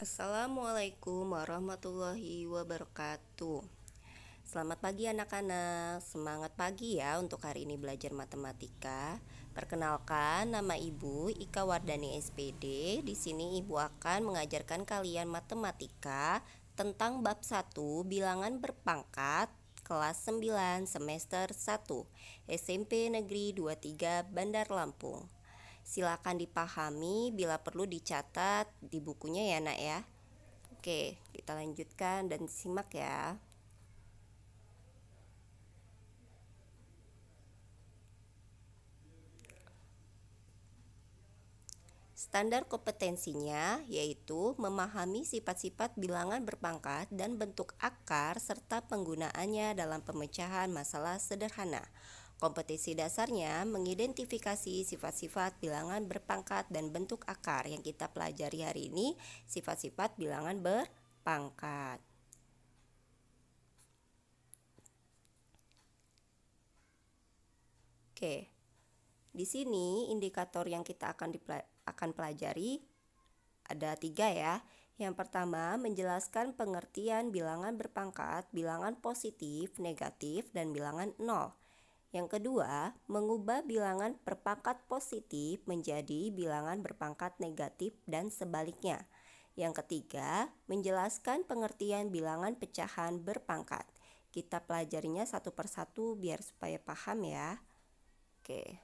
Assalamualaikum warahmatullahi wabarakatuh. Selamat pagi anak-anak. Semangat pagi ya untuk hari ini belajar matematika. Perkenalkan, nama Ibu Ika Wardani SPD. Di sini Ibu akan mengajarkan kalian matematika tentang bab 1 bilangan berpangkat kelas 9 semester 1 SMP Negeri 23 Bandar Lampung. Silakan dipahami, bila perlu dicatat di bukunya ya nak ya. Oke, kita lanjutkan dan simak ya. Standar kompetensinya yaitu memahami sifat-sifat bilangan berpangkat dan bentuk akar serta penggunaannya dalam pemecahan masalah sederhana. Kompetensi dasarnya mengidentifikasi sifat-sifat bilangan berpangkat dan bentuk akar yang kita pelajari hari ini, sifat-sifat bilangan berpangkat. Oke. Di sini indikator yang kita akan pelajari ada 3 ya. Yang pertama, menjelaskan pengertian bilangan berpangkat, bilangan positif, negatif, dan bilangan nol. Yang kedua, mengubah bilangan berpangkat positif menjadi bilangan berpangkat negatif dan sebaliknya. Yang ketiga, menjelaskan pengertian bilangan pecahan berpangkat. Kita pelajarinya satu persatu biar supaya paham ya. Oke.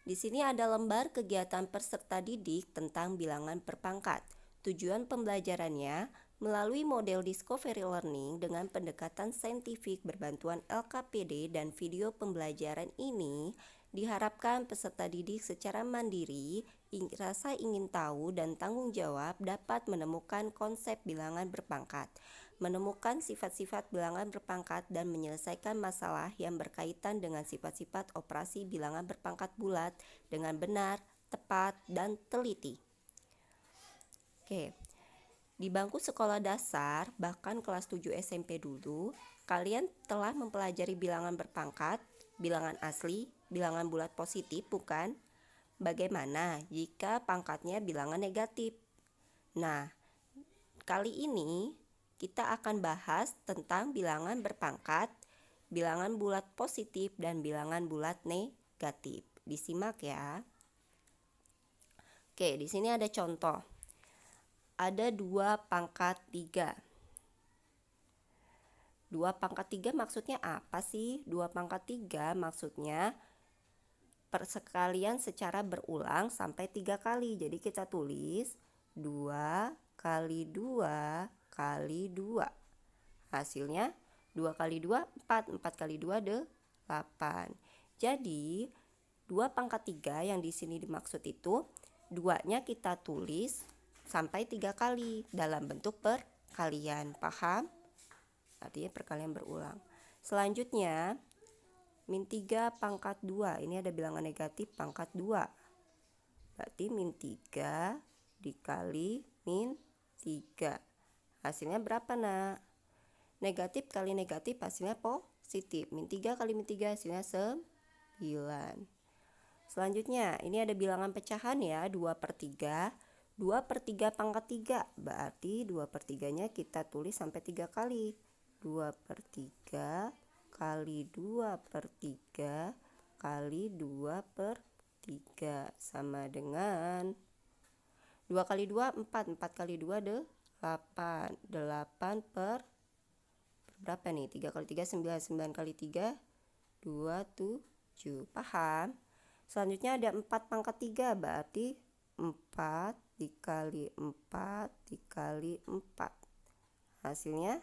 Di sini ada lembar kegiatan peserta didik tentang bilangan berpangkat. Tujuan pembelajarannya melalui model Discovery Learning dengan pendekatan saintifik berbantuan LKPD dan video pembelajaran ini diharapkan peserta didik secara mandiri, rasa ingin tahu dan tanggung jawab dapat menemukan konsep bilangan berpangkat, menemukan sifat-sifat bilangan berpangkat dan menyelesaikan masalah yang berkaitan dengan sifat-sifat operasi bilangan berpangkat bulat dengan benar, tepat, dan teliti. Oke. Di bangku sekolah dasar, bahkan kelas 7 SMP dulu, kalian telah mempelajari bilangan berpangkat, bilangan asli, bilangan bulat positif, bukan? Bagaimana jika pangkatnya bilangan negatif? Nah, kali ini kita akan bahas tentang bilangan berpangkat, bilangan bulat positif, dan bilangan bulat negatif. Disimak ya. Oke, di sini ada contoh. Ada 2 pangkat 3. 2 pangkat 3 maksudnya apa sih? 2 pangkat 3 maksudnya persekalian secara berulang sampai 3 kali. Jadi kita tulis 2 kali 2 kali 2. Hasilnya 2 kali 2, 4. 4 kali 2, 8. Jadi 2 pangkat 3 yang di sini dimaksud itu 2-nya kita tulis sampai 3 kali dalam bentuk perkalian. Paham? Artinya perkalian berulang. Selanjutnya min 3 pangkat 2. Ini ada bilangan negatif pangkat 2. Berarti min 3 dikali min 3. Hasilnya berapa nak? Negatif kali negatif hasilnya positif. Min 3 kali min 3 hasilnya 9. Selanjutnya ini ada bilangan pecahan ya, 2/3. 2/3 pangkat 3. Berarti 2/3 nya kita tulis sampai 3 kali. 2/3 kali 2/3 kali 2/3 sama dengan 2 kali 2, 4. 4 kali 2, 8. 8 per berapa nih? 3 kali 3, 9. 9 kali 3, 27. Paham? Selanjutnya ada 4 pangkat 3. Berarti 4 dikali 4 dikali 4. Hasilnya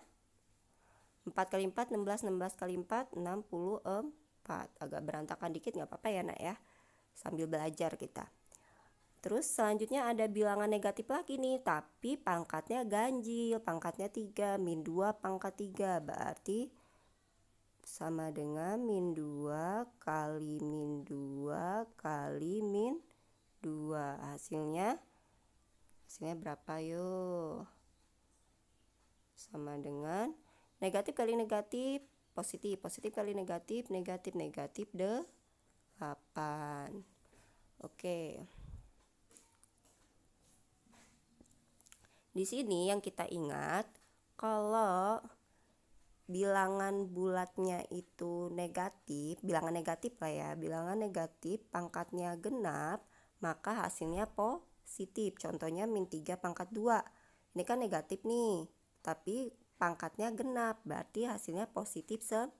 4 kali 4, 16. 16 kali 4, 64. Agak berantakan dikit gak apa-apa ya nak ya. Sambil belajar kita. Terus selanjutnya ada bilangan negatif lagi nih, tapi pangkatnya ganjil, pangkatnya 3, min 2 pangkat 3, berarti sama dengan min 2 kali min 2 kali min 2. Hasilnya berapa yuk? Sama dengan negatif kali negatif, positif. Positif kali negatif, negatif, negatif, 8. Oke. Di sini yang kita ingat, kalau bilangan bulatnya itu negatif, bilangan negatif lah ya, bilangan negatif pangkatnya genap, maka hasilnya positif. Contohnya min 3 pangkat 2. Ini kan negatif nih, tapi pangkatnya genap, berarti hasilnya positif 9.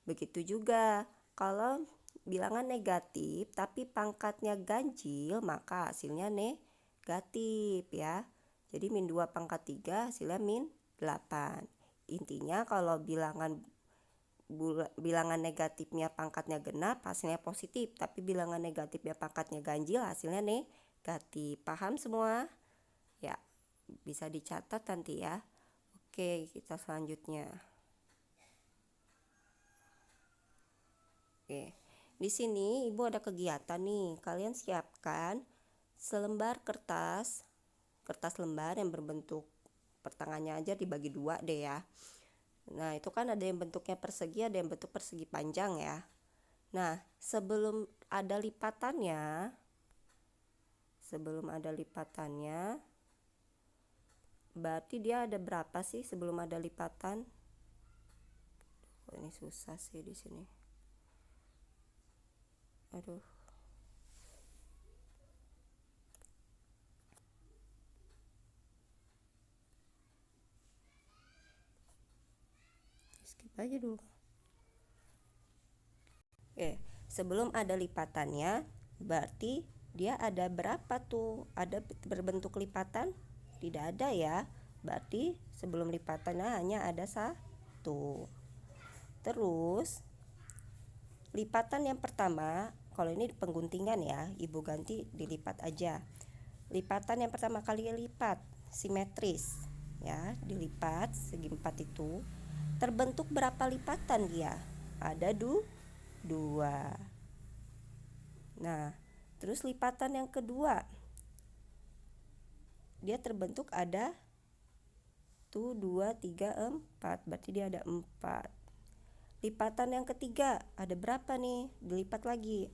Begitu juga kalau bilangan negatif tapi pangkatnya ganjil, maka hasilnya negatif ya. Jadi min 2 pangkat 3 hasilnya min 8. Intinya kalau bilangan negatifnya pangkatnya genap hasilnya positif, tapi bilangan negatifnya pangkatnya ganjil hasilnya negatif. Paham semua? Ya, bisa dicatat nanti ya. Oke, kita selanjutnya. Oke. Di sini Ibu ada kegiatan nih. Kalian siapkan selembar kertas lembar yang berbentuk pertengahannya aja dibagi 2 deh ya. Nah, itu kan ada yang bentuknya persegi, ada yang bentuk persegi panjang ya. Nah, sebelum ada lipatannya, berarti dia ada berapa sih sebelum ada lipatan? Oh, ini susah sih di sini. Aduh. Skip aja dulu. Oke, sebelum ada lipatannya, berarti dia ada berapa tuh? Ada berbentuk lipatan? Tidak ada ya. Berarti sebelum lipatannya hanya ada 1. Terus lipatan yang pertama, kalau ini pengguntingan ya, Ibu ganti dilipat aja. Lipatan yang pertama kali lipat simetris ya, dilipat segi 4 itu terbentuk berapa lipatan dia? Ada 2. Nah, terus lipatan yang kedua, dia terbentuk ada tuh 2, 3, 4. Berarti dia ada 4. Lipatan yang ketiga, ada berapa nih? Dilipat lagi.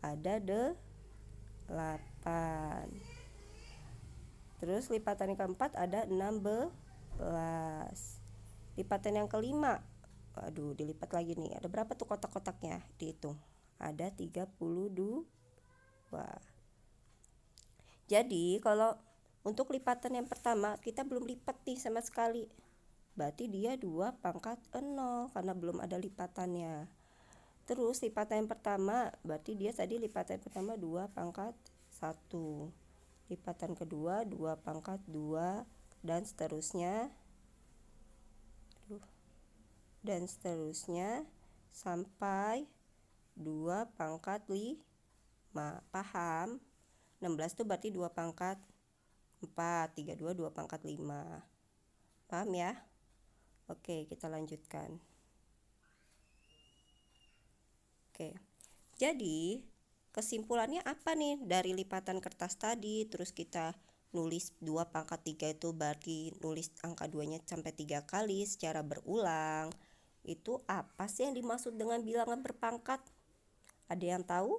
Ada 8. Terus lipatan yang keempat ada 16. Lipatan yang kelima, aduh, dilipat lagi nih. Ada berapa tuh kotak-kotaknya? Dihitung. Ada 32. Jadi kalau untuk lipatan yang pertama kita belum lipat nih sama sekali, berarti dia 2 pangkat 0 karena belum ada lipatannya. Terus lipatan yang pertama, berarti dia tadi lipatan pertama 2 pangkat 1. Lipatan kedua 2 pangkat 2 dan seterusnya. Sampai 2 pangkat 5. Paham? 16 itu berarti 2 pangkat 4, 32 2 pangkat 5. Paham ya? Oke, kita lanjutkan. Oke. Jadi, kesimpulannya apa nih dari lipatan kertas tadi? Terus kita nulis 2 pangkat 3 itu berarti nulis angka 2-nya sampai 3 kali secara berulang. Itu apa sih yang dimaksud dengan bilangan berpangkat? Ada yang tahu?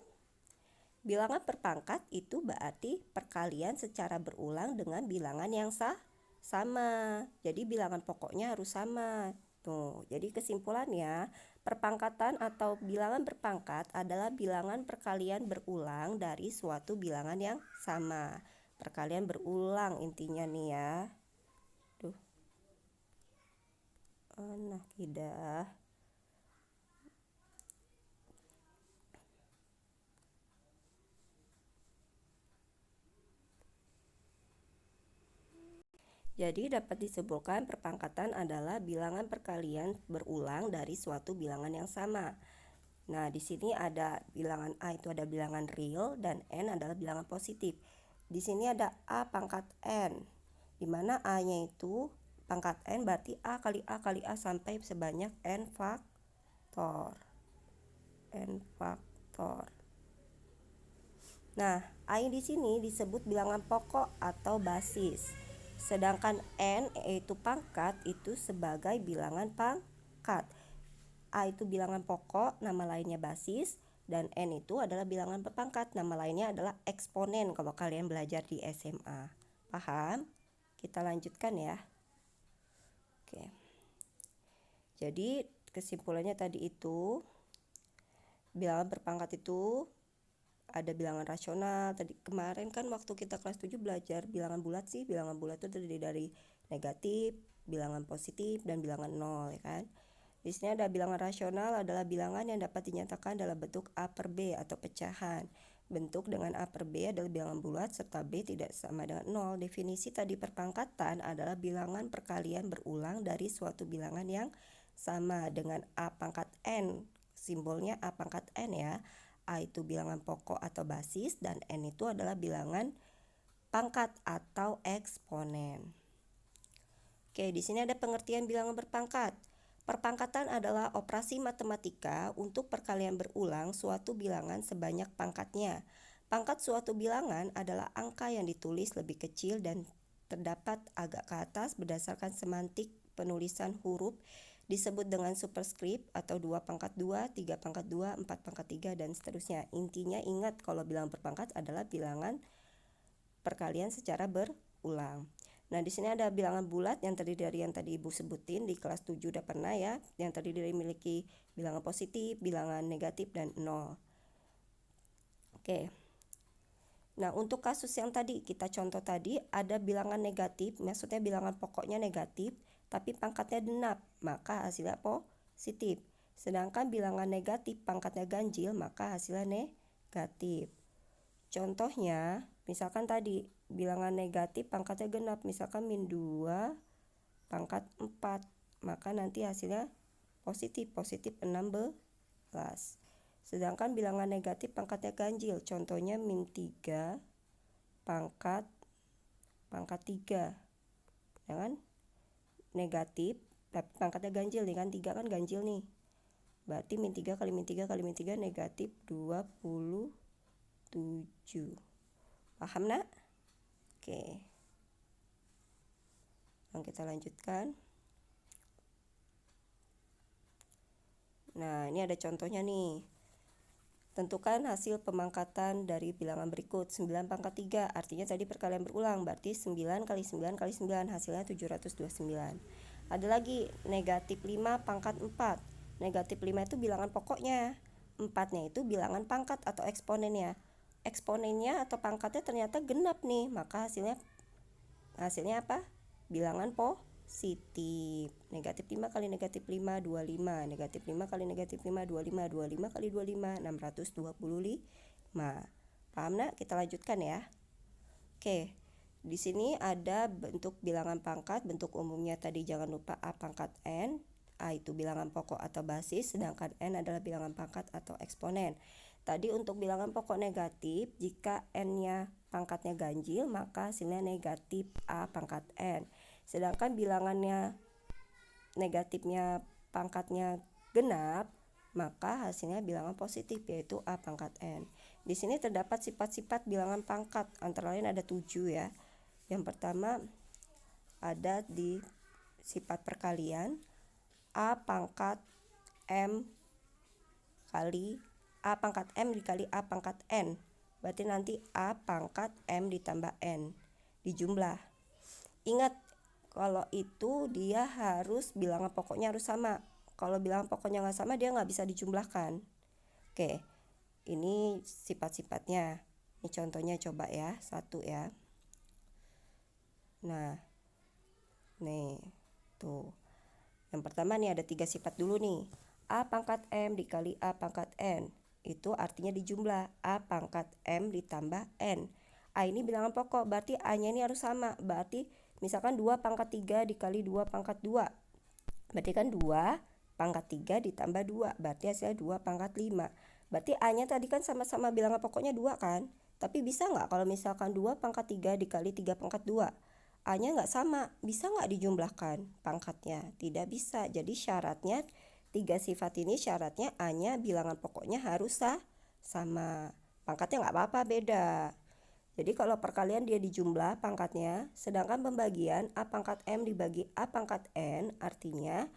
Bilangan berpangkat itu berarti perkalian secara berulang dengan bilangan yang sama. Jadi bilangan pokoknya harus sama. Tuh, jadi kesimpulannya, perpangkatan atau bilangan berpangkat adalah bilangan perkalian berulang dari suatu bilangan yang sama. Perkalian berulang intinya nih ya. Tuh. Nah, tidak. Jadi dapat disimpulkan perpangkatan adalah bilangan perkalian berulang dari suatu bilangan yang sama. Nah, di sini ada bilangan A itu ada bilangan real dan N adalah bilangan positif. Di sini ada A pangkat N, di mana A-nya itu pangkat N berarti A kali A kali A sampai sebanyak N faktor. Nah, A di sini disebut bilangan pokok atau basis. Sedangkan N yaitu pangkat itu sebagai bilangan pangkat. A itu bilangan pokok, nama lainnya basis, dan N itu adalah bilangan berpangkat, nama lainnya adalah eksponen kalau kalian belajar di SMA. Paham? Kita lanjutkan ya. Oke. Jadi kesimpulannya tadi itu, bilangan berpangkat itu ada bilangan rasional. Tadi kemarin kan waktu kita kelas 7 belajar bilangan bulat sih. Bilangan bulat itu terdiri dari negatif, bilangan positif, dan bilangan nol, ya kan? Di sini ada bilangan rasional adalah bilangan yang dapat dinyatakan dalam bentuk A per B atau pecahan. Bentuk dengan A per B adalah bilangan bulat serta B tidak sama dengan 0. Definisi tadi perpangkatan adalah bilangan perkalian berulang dari suatu bilangan yang sama dengan A pangkat N. Simbolnya A pangkat N ya. A itu bilangan pokok atau basis dan N itu adalah bilangan pangkat atau eksponen. Oke, di sini ada pengertian bilangan berpangkat. Perpangkatan adalah operasi matematika untuk perkalian berulang suatu bilangan sebanyak pangkatnya. Pangkat suatu bilangan adalah angka yang ditulis lebih kecil dan terdapat agak ke atas berdasarkan semantik penulisan huruf, disebut dengan superskrip atau 2 pangkat 2, 3 pangkat 2, 4 pangkat 3, dan seterusnya. Intinya ingat kalau bilangan berpangkat adalah bilangan perkalian secara berulang. Nah, di sini ada bilangan bulat yang terdiri dari yang tadi Ibu sebutin di kelas 7 udah pernah ya, yang terdiri dari memiliki bilangan positif, bilangan negatif, dan 0. Oke. Nah, untuk kasus yang tadi kita contoh tadi ada bilangan negatif, maksudnya bilangan pokoknya negatif, tapi pangkatnya genap, maka hasilnya positif. Sedangkan bilangan negatif pangkatnya ganjil, maka hasilnya negatif. Contohnya, misalkan tadi bilangan negatif pangkatnya genap, misalkan min 2 pangkat 4, maka nanti hasilnya positif 16. Sedangkan bilangan negatif pangkatnya ganjil, contohnya min 3 pangkat 3, ya kan? Negatif, tapi pangkatnya ganjil nih kan, 3 kan ganjil nih. Berarti min 3 kali min 3 kali min 3 negatif 27. Paham nak? Oke. Nah, kita lanjutkan. Nah, ini ada contohnya nih. Tentukan hasil pemangkatan dari bilangan berikut. 9 pangkat 3, artinya tadi perkalian berulang, berarti 9 kali 9 kali 9, hasilnya 729. Ada lagi negatif 5 pangkat 4. Negatif 5 itu bilangan pokoknya, 4-nya itu bilangan pangkat atau eksponennya. Eksponennya atau pangkatnya ternyata genap nih, maka hasilnya apa? Bilangan positif. Negatif 5 kali negatif 5, 25. Negatif 5 kali negatif 5, 25. 25 kali 25, 625. Paham nak? Kita lanjutkan ya. Oke, di sini ada bentuk bilangan pangkat. Bentuk umumnya tadi jangan lupa A pangkat N. A itu bilangan pokok atau basis, sedangkan N adalah bilangan pangkat atau eksponen. Tadi untuk bilangan pokok negatif, jika N-nya pangkatnya ganjil, maka hasilnya negatif A pangkat N. Sedangkan bilangannya negatifnya pangkatnya genap, maka hasilnya bilangan positif, yaitu A pangkat N. Di sini terdapat sifat-sifat bilangan pangkat, antara lain ada 7 ya. Yang pertama ada di sifat perkalian, A pangkat M dikali A pangkat N. Berarti nanti A pangkat M ditambah N dijumlah. Ingat, kalau itu dia harus bilangan pokoknya harus sama. Kalau bilangan pokoknya nggak sama, dia nggak bisa dijumlahkan. Oke, ini sifat-sifatnya. Ini contohnya coba ya, 1 ya. Nah, nih, tuh. Yang pertama nih ada 3 sifat dulu nih. A pangkat M dikali A pangkat N. Itu artinya dijumlah. A pangkat M ditambah N. A ini bilangan pokok, berarti A-nya ini harus sama. Berarti misalkan 2 pangkat 3 dikali 2 pangkat 2. Berarti kan 2 pangkat 3 ditambah 2. Berarti hasilnya 2 pangkat 5. Berarti A-nya tadi kan sama-sama bilangan pokoknya 2 kan? Tapi bisa nggak kalau misalkan 2 pangkat 3 dikali 3 pangkat 2? A-nya nggak sama, bisa nggak dijumlahkan pangkatnya? Tidak bisa. Jadi syaratnya 3 sifat ini syaratnya A-nya bilangan pokoknya harus sama. Pangkatnya nggak apa-apa beda. Jadi kalau perkalian dia dijumlah pangkatnya, sedangkan pembagian A pangkat M dibagi A pangkat N, artinya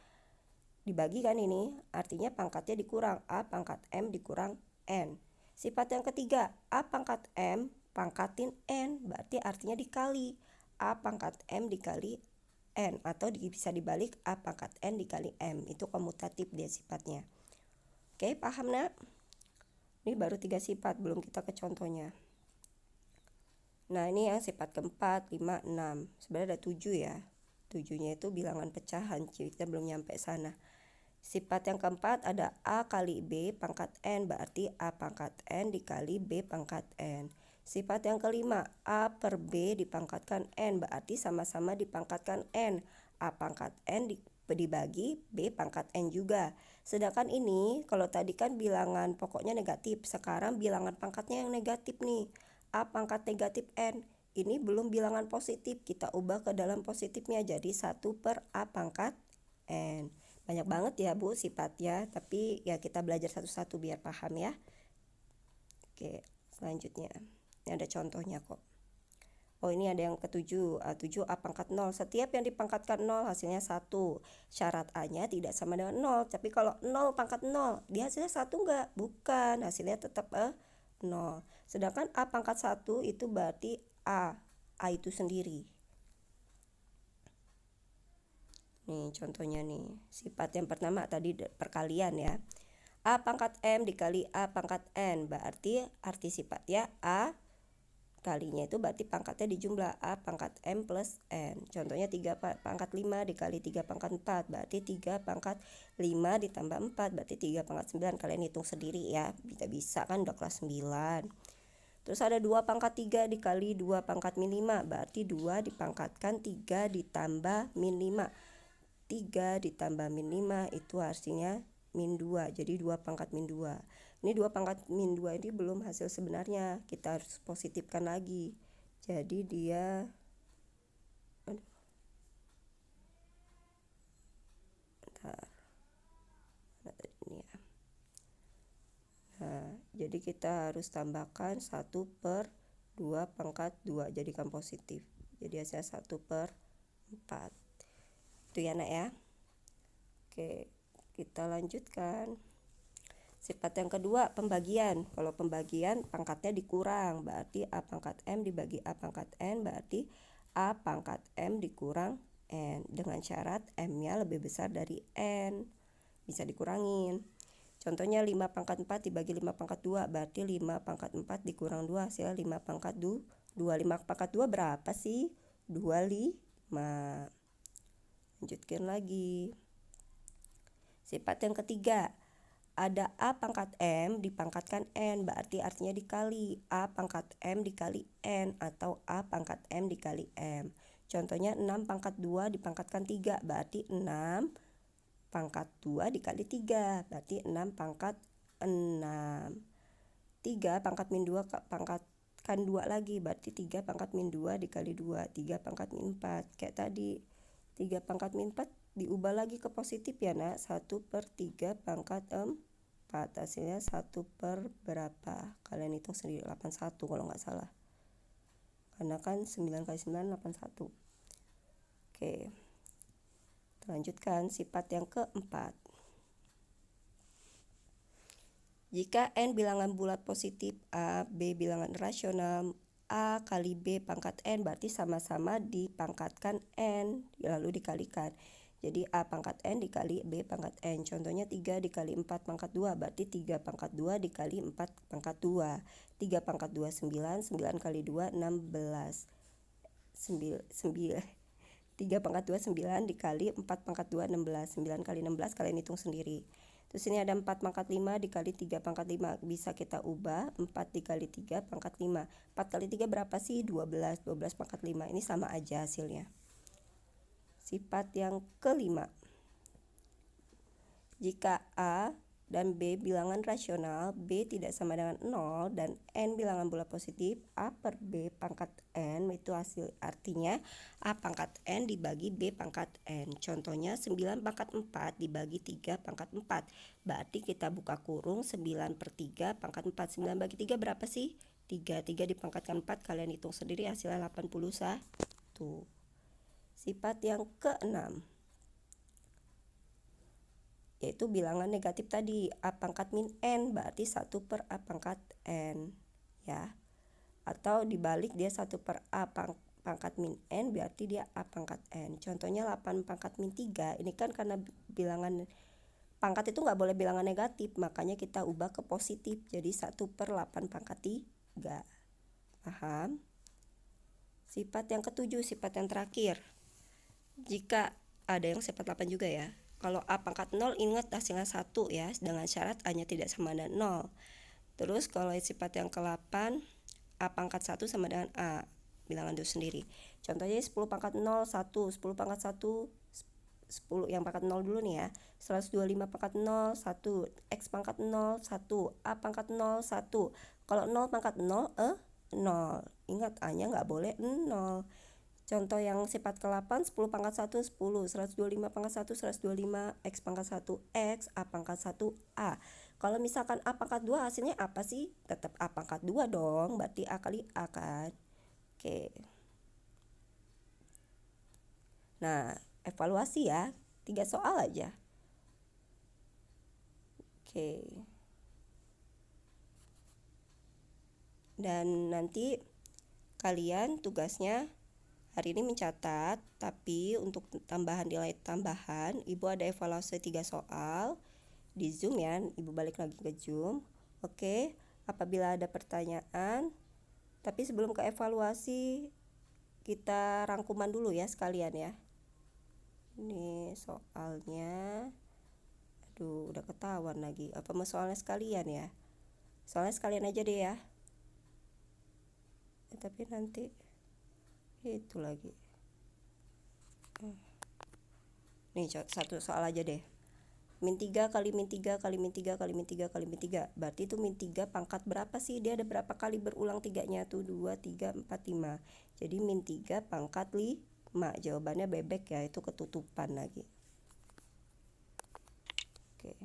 dibagi kan ini, artinya pangkatnya dikurang, A pangkat M dikurang N. Sifat yang ketiga, A pangkat M pangkatin N, berarti artinya dikali. A pangkat M dikali N, atau bisa dibalik A pangkat N dikali M. Itu komutatif dia sifatnya. Oke, paham nak? Ini baru 3 sifat, belum kita ke contohnya. Nah, ini yang sifat keempat, 5, 6. Sebenarnya ada 7 ya. 7-nya itu bilangan pecahan, kita belum nyampe sana. Sifat yang keempat ada A kali B pangkat N, berarti A pangkat N dikali B pangkat N. Sifat yang kelima, A per B dipangkatkan N, berarti sama-sama dipangkatkan N. A pangkat N dibagi B pangkat N juga. Sedangkan ini, kalau tadi kan bilangan pokoknya negatif, sekarang bilangan pangkatnya yang negatif nih. A pangkat negatif N. Ini belum bilangan positif, kita ubah ke dalam positifnya, jadi 1 per A pangkat N. Banyak banget ya Bu sifatnya, tapi ya kita belajar satu-satu biar paham ya. Oke, selanjutnya. Ini ada contohnya kok. Oh, ini ada yang ketujuh, 7 A pangkat 0. Setiap yang dipangkatkan 0 hasilnya 1. Syarat A-nya tidak sama dengan 0. Tapi kalau 0 pangkat 0, dia hasilnya 1 enggak? Bukan, hasilnya tetap 0. Sedangkan A pangkat 1 itu berarti A itu sendiri. Nih contohnya nih, sifat yang pertama tadi perkalian ya. A pangkat M dikali A pangkat N, berarti arti sifatnya A kalinya itu berarti pangkatnya dijumlah A pangkat M plus N. Contohnya 3 pangkat 5 dikali 3 pangkat 4, berarti 3 pangkat 5 ditambah 4, berarti 3 pangkat 9. Kalian hitung sendiri ya, bisa kan udah kelas 9. Terus ada 2 pangkat 3 dikali 2 pangkat min 5, berarti 2 dipangkatkan 3 ditambah min 5. 3 ditambah min 5 itu artinya min 2, jadi 2 pangkat min 2. Ini 2 pangkat min 2 ini belum hasil sebenarnya, kita harus positifkan lagi. Jadi dia jadi kita harus tambahkan 1 per 2 pangkat 2, jadikan positif. Jadi hasilnya 1 per 4. Itu ya nak ya. Oke, kita lanjutkan. Sifat yang kedua, pembagian. Kalau pembagian pangkatnya dikurang, berarti A pangkat M dibagi A pangkat N, berarti A pangkat M dikurang N. Dengan syarat M-nya lebih besar dari N. Bisa dikurangin. Contohnya 5 pangkat 4 dibagi 5 pangkat 2, berarti 5 pangkat 4 dikurang 2, hasilnya 5 pangkat 2. 5 pangkat 2 berapa sih? 25. Lanjutkan lagi. Sifat yang ketiga, ada A pangkat M dipangkatkan N, berarti artinya dikali A pangkat M dikali N atau A pangkat M dikali M. Contohnya 6 pangkat 2 dipangkatkan 3, berarti 6 pangkat 2 dikali 3, berarti 6 pangkat 6. 3 pangkat min 2 pangkatkan 2 lagi, berarti 3 pangkat min 2 dikali 2, 3 pangkat min 4. Kayak tadi, 3 pangkat min 4 diubah lagi ke positif ya nak, 1 per 3 pangkat 4, hasilnya 1 per berapa? Kalian hitung sendiri, 81 kalau nggak salah, karena kan 9 kali 9 81. Oke, lanjutkan sifat yang keempat. Jika N bilangan bulat positif, A, B bilangan rasional, A kali B pangkat N, berarti sama-sama dipangkatkan N, lalu dikalikan. Jadi A pangkat N dikali B pangkat N. Contohnya 3 dikali 4 pangkat 2, berarti 3 pangkat 2 dikali 4 pangkat 2. 3 pangkat 2 9, 9 kali 2 16. 3 pangkat 2 9 dikali 4 pangkat 2 16. 9 kali 16 kalian hitung sendiri. Terus ini ada 4 pangkat 5 dikali 3 pangkat 5. Bisa kita ubah 4 dikali 3 pangkat 5. 4 kali 3 berapa sih? 12. 12 pangkat 5. Ini sama aja hasilnya. Sifat yang kelima. Jika A dan B bilangan rasional, B tidak sama dengan 0 dan N bilangan bulat positif, A per B pangkat N itu hasil artinya A pangkat N dibagi B pangkat N. Contohnya 9 pangkat 4 dibagi 3 pangkat 4, berarti kita buka kurung 9 per 3 pangkat 4. 9 bagi 3 berapa sih? 3. 3 dipangkatkan 4, kalian hitung sendiri hasilnya 81. Sifat yang keenam, yaitu bilangan negatif tadi, A pangkat min N, berarti 1 per A pangkat N ya, atau dibalik dia 1 per A pangkat min N berarti dia A pangkat N. Contohnya 8 pangkat min 3, ini kan karena bilangan pangkat itu nggak boleh bilangan negatif, makanya kita ubah ke positif, jadi 1/8 pangkat 3. Paham? Sifat yang ketujuh, sifat yang terakhir. Jika ada yang sifat 8 juga ya. Kalau A pangkat 0, ingat hasilnya 1 ya, dengan syarat A-nya tidak sama dengan 0. Terus kalau sifat yang ke-8, A pangkat 1 sama dengan A, bilangan itu sendiri. Contohnya 10 pangkat 0, 1, 10 pangkat 1, 10 yang pangkat 0 dulu nih ya. 125 pangkat 0, 1, X pangkat 0, 1, A pangkat 0, 1. Kalau 0 pangkat 0, 0. Ingat A-nya nggak boleh 0. Contoh yang sifat ke-8, 10 pangkat 1, 10, 125 pangkat 1, 125, X pangkat 1, X, A pangkat 1, A. Kalau misalkan A pangkat 2 hasilnya apa sih? Tetap A pangkat 2 dong, berarti A kali A kan. Oke. Nah, evaluasi ya, 3 soal aja. Oke. Dan nanti kalian tugasnya hari ini mencatat, tapi untuk tambahan nilai tambahan, Ibu ada evaluasi 3 soal di Zoom ya. Ibu balik lagi ke Zoom. Oke, apabila ada pertanyaan, tapi sebelum ke evaluasi, kita rangkuman dulu ya sekalian ya. Ini soalnya, aduh udah ketahuan lagi. Apa mau soalnya sekalian ya? Soalnya sekalian aja deh ya. Tapi nanti itu lagi. Nih satu soal aja deh. Min 3 kali min 3 kali min 3 kali min 3 kali min 3. Berarti itu min 3 pangkat berapa sih? Dia ada berapa kali berulang 3-nya tuh? 2, 3, 4, 5. Jadi min 3 pangkat 5. Jawabannya bebek ya, itu ketutupan lagi. Oke.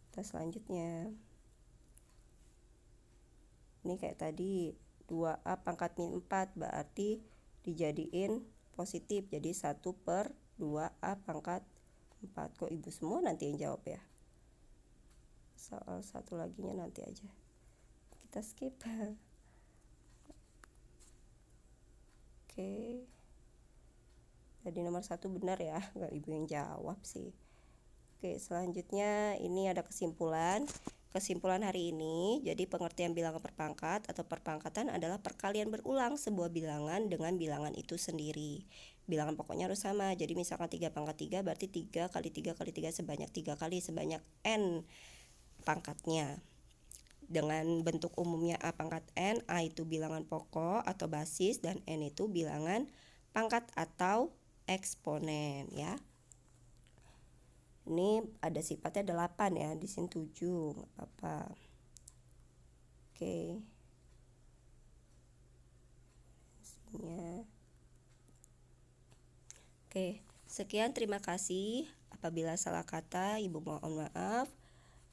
Kita selanjutnya. Ini kayak tadi 2A pangkat min 4 berarti dijadiin positif, jadi 1/2A pangkat 4. Kok ibu semua nanti yang jawab ya? Soal satu laginya nanti aja, kita skip. Oke, jadi nomor 1 benar ya, nggak ibu yang jawab sih. Oke, selanjutnya ini ada kesimpulan hari ini. Jadi pengertian bilangan berpangkat atau perpangkatan adalah perkalian berulang sebuah bilangan dengan bilangan itu sendiri. Bilangan pokoknya harus sama. Jadi misalkan 3 pangkat 3 berarti 3 kali 3 kali 3 sebanyak 3 kali sebanyak N pangkatnya. Dengan bentuk umumnya A pangkat N, A itu bilangan pokok atau basis dan N itu bilangan pangkat atau eksponen ya. Ini ada sifatnya 8 ya, di sini 7, nggak apa-apa. Oke. Oke, sekian, terima kasih. Apabila salah kata, Ibu mohon maaf.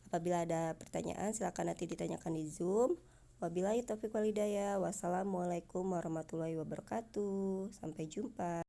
Apabila ada pertanyaan, silakan nanti ditanyakan di Zoom. Wabillahi taufiq wal hidayah. Wassalamualaikum warahmatullahi wabarakatuh. Sampai jumpa.